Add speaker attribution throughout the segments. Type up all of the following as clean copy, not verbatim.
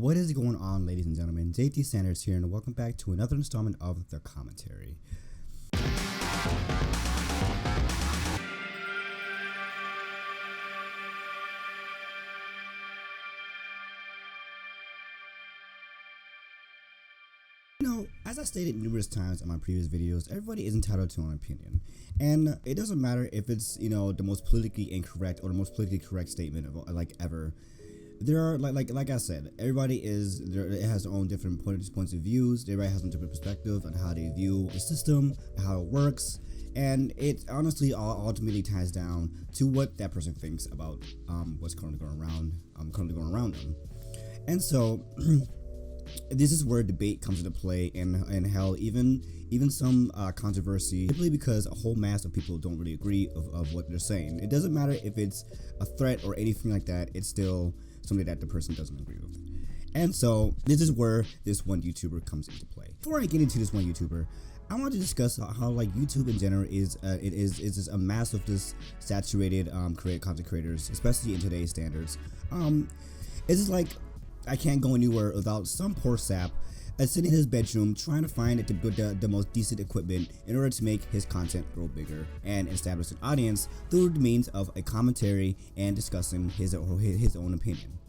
Speaker 1: What is going on, ladies and gentlemen? JT Sanders here, and welcome back to another installment of The Commentary. As I stated numerous times in my previous videos, everybody is entitled to an opinion. And it doesn't matter if it's, the most politically incorrect or the most politically correct statement of ever. There are like I said, everybody is there. It has their own different points of views. Everybody has a different perspective on how they view the system, how it works, and it honestly ultimately ties down to what that person thinks about what's currently going around them. And so this is where debate comes into play, and hell, even some controversy, simply because a whole mass of people don't really agree of what they're saying. It doesn't matter if it's a threat or anything like that. It's still something that the person doesn't agree with. And so this is where this one YouTuber comes into play. Before I get into this one YouTuber, I want to discuss how YouTube in general is just a mass of just saturated content creators, especially in today's standards. It's just like I can't go anywhere without some poor sap sitting in his bedroom trying to find the most decent equipment in order to make his content grow bigger and establish an audience through the means of a commentary and discussing his own opinion.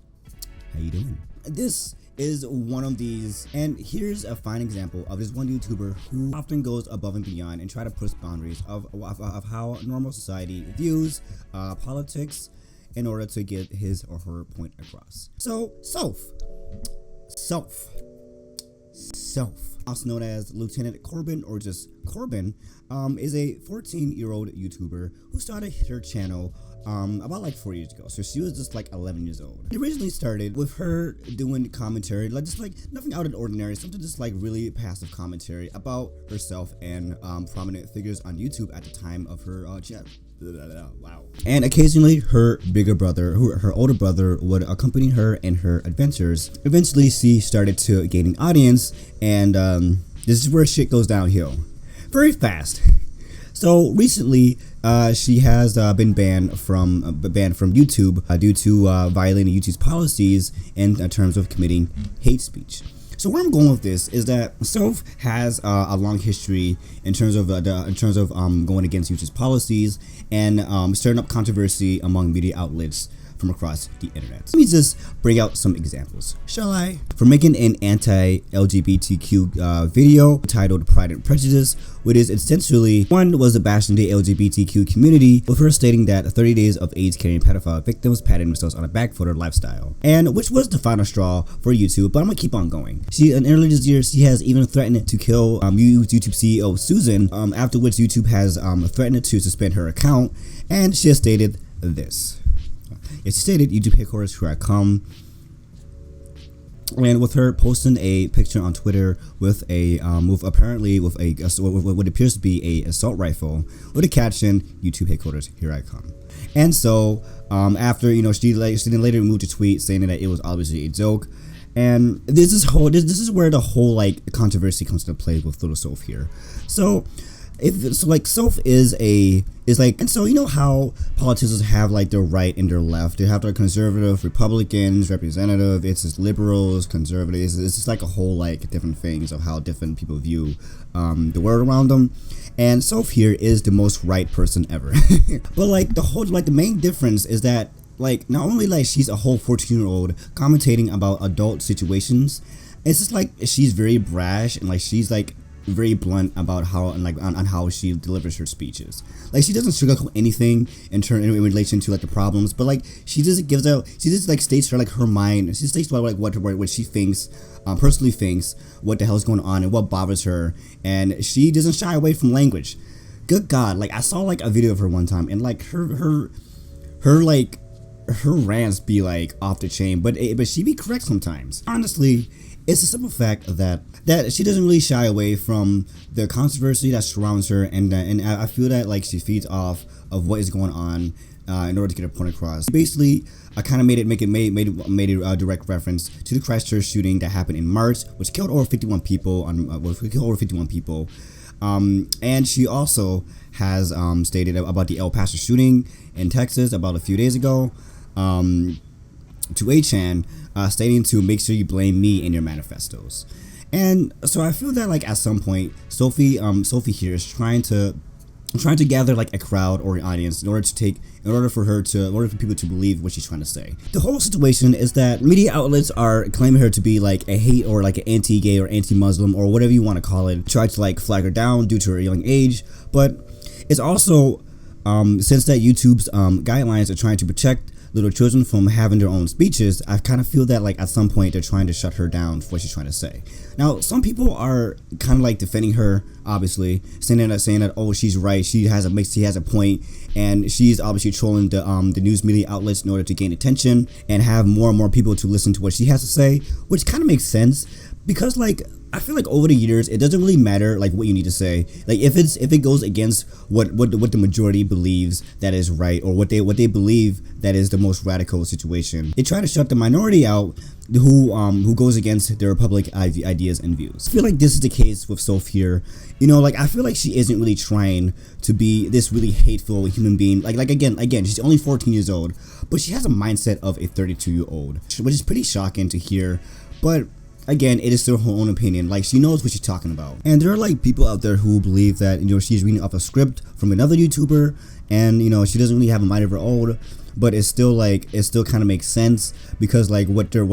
Speaker 1: How you doing? This is one of these, and here's a fine example of this one YouTuber who often goes above and beyond and try to push boundaries of how normal society views politics in order to get his or her point across. So Soph, also known as Lieutenant Corbin or just Corbin, is a 14-year-old YouTuber who started her channel about like 4 years ago. So she was just like 11 years old. It originally started with her doing commentary, just nothing out of the ordinary, something just like really passive commentary about herself and prominent figures on YouTube at the time of her channel. Wow. And occasionally her bigger brother, her older brother, would accompany her in her adventures. Eventually she started to gain an audience, and this is where shit goes downhill very fast. So recently she has been banned from YouTube due to violating YouTube's policies in terms of committing hate speech. So where I'm going with this is that Soph has a long history in terms of going against YouTube's policies and stirring up controversy among media outlets from across the internet. Let me just bring out some examples, shall I? For making an anti-LGBTQ video titled Pride and Prejudice, which is essentially, one was bashing the LGBTQ community, with her stating that 30 days of AIDS carrying pedophile victims patting themselves on a back for their lifestyle, and which was the final straw for YouTube, but I'm gonna keep on going. In earlier this year, she has even threatened to kill YouTube CEO Susan, after which YouTube has threatened to suspend her account, and she has stated this. She stated, YouTube headquarters, here I come. And with her posting a picture on Twitter with what appears to be a assault rifle with a caption, YouTube headquarters, here I come. And so after she then later moved a tweet saying that it was obviously a joke. And this is where the whole controversy comes into play with little Soph here. So Soph and so how politicians have their right and their left. They have their conservative Republicans, representative, it's just liberals, conservatives. It's just a whole different things of how different people view the world around them. And Soph here is the most right person ever. But the main difference is that not only she's a whole 14-year-old commentating about adult situations, it's just she's very brash and she's very blunt about how on how she delivers her speeches. She doesn't sugarcoat anything in relation to the problems, but she just states her mind. She states what she thinks, personally thinks, what the hell's going on and what bothers her, and she doesn't shy away from language. Good God, I saw a video of her one time, and her rants be off the chain, but she be correct sometimes. Honestly, it's a simple fact that she doesn't really shy away from the controversy that surrounds her, and I feel that she feeds off of what is going on in order to get her point across. Basically, I kind of made a direct reference to the Christchurch shooting that happened in March, which killed over 51 people. And she also has stated about the El Paso shooting in Texas about a few days ago to 8chan. stating to make sure you blame me in your manifestos. And so I feel that like at some point Sophie here is trying to gather like a crowd or an audience in order for people to believe what she's trying to say. The whole situation is that media outlets are claiming her to be like a hate or like an anti-gay or anti-Muslim or whatever you want to call it, try to like flag her down due to her young age. But it's also since that YouTube's guidelines are trying to protect little children from having their own speeches, I kind of feel that like at some point they're trying to shut her down for what she's trying to say. Now, some people are kind of like defending her, obviously, saying that oh, she's right, she has a point, and she's obviously trolling the news media outlets in order to gain attention and have more and more people to listen to what she has to say, which kind of makes sense because like I feel like over the years it doesn't really matter like what you need to say. Like if it goes against what the majority believes that is right, or what they believe that is the most radical situation, they try to shut the minority out who goes against their public ideas and views. I feel like this is the case with Soph here. You know, like I feel like she isn't really trying to be this really hateful human being. Like again, she's only 14 years old, but she has a mindset of a 32-year-old, which is pretty shocking to hear. But again, it is still her own opinion. Like, she knows what she's talking about. And there are like people out there who believe that, you know, she's reading off a script from another YouTuber, and you know, she doesn't really have a mind of her own, but it's still kind of makes sense because like what they're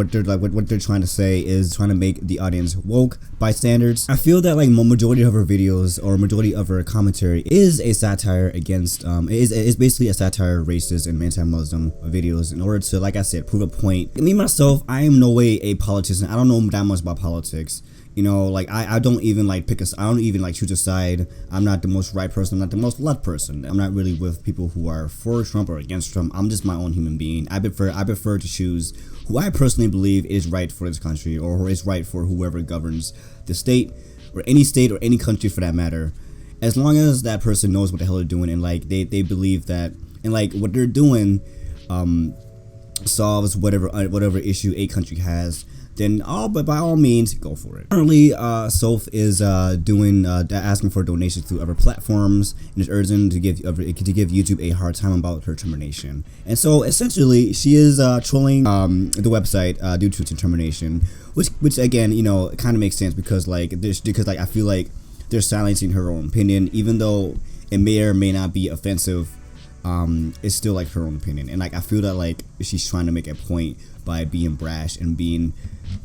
Speaker 1: trying to say is trying to make the audience woke by standards. I feel that like majority of her videos or majority of her commentary is a satire against is basically a satire of racist and anti-Muslim videos in order to, like I said, prove a point. Me myself, I am no way a politician. I don't know that much about politics. You know, like I don't even like I don't even like choose a side. I'm not the most right person. I'm not the most left person. I'm not really with people who are for Trump or against Trump. I'm just my own human being. I prefer to choose who I personally believe is right for this country, or who is right for whoever governs the state or any country for that matter. As long as that person knows what the hell they're doing, and like they believe that, and like what they're doing solves whatever issue a country has, then but by all means, go for it. Currently, Soph is asking for donations through other platforms, and is urging to give YouTube a hard time about her termination. And so essentially, she is trolling the website due to its termination, which again, you know, kind of makes sense because I feel like they're silencing her own opinion, even though it may or may not be offensive. It's still like her own opinion, and like I feel that like she's trying to make a point by being brash and being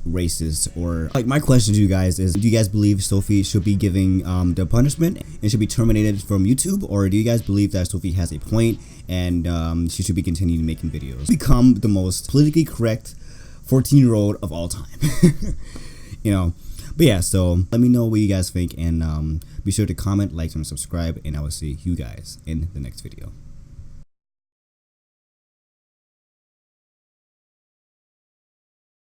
Speaker 1: racist. Or like, my question to you guys is, do you guys believe Sophie should be giving the punishment and should be terminated from YouTube, or do you guys believe that Sophie has a point and she should be continuing making videos, become the most politically correct 14-year-old of all time? You know. But yeah, so let me know what you guys think, and be sure to comment, like, and subscribe, and I will see you guys in the next video.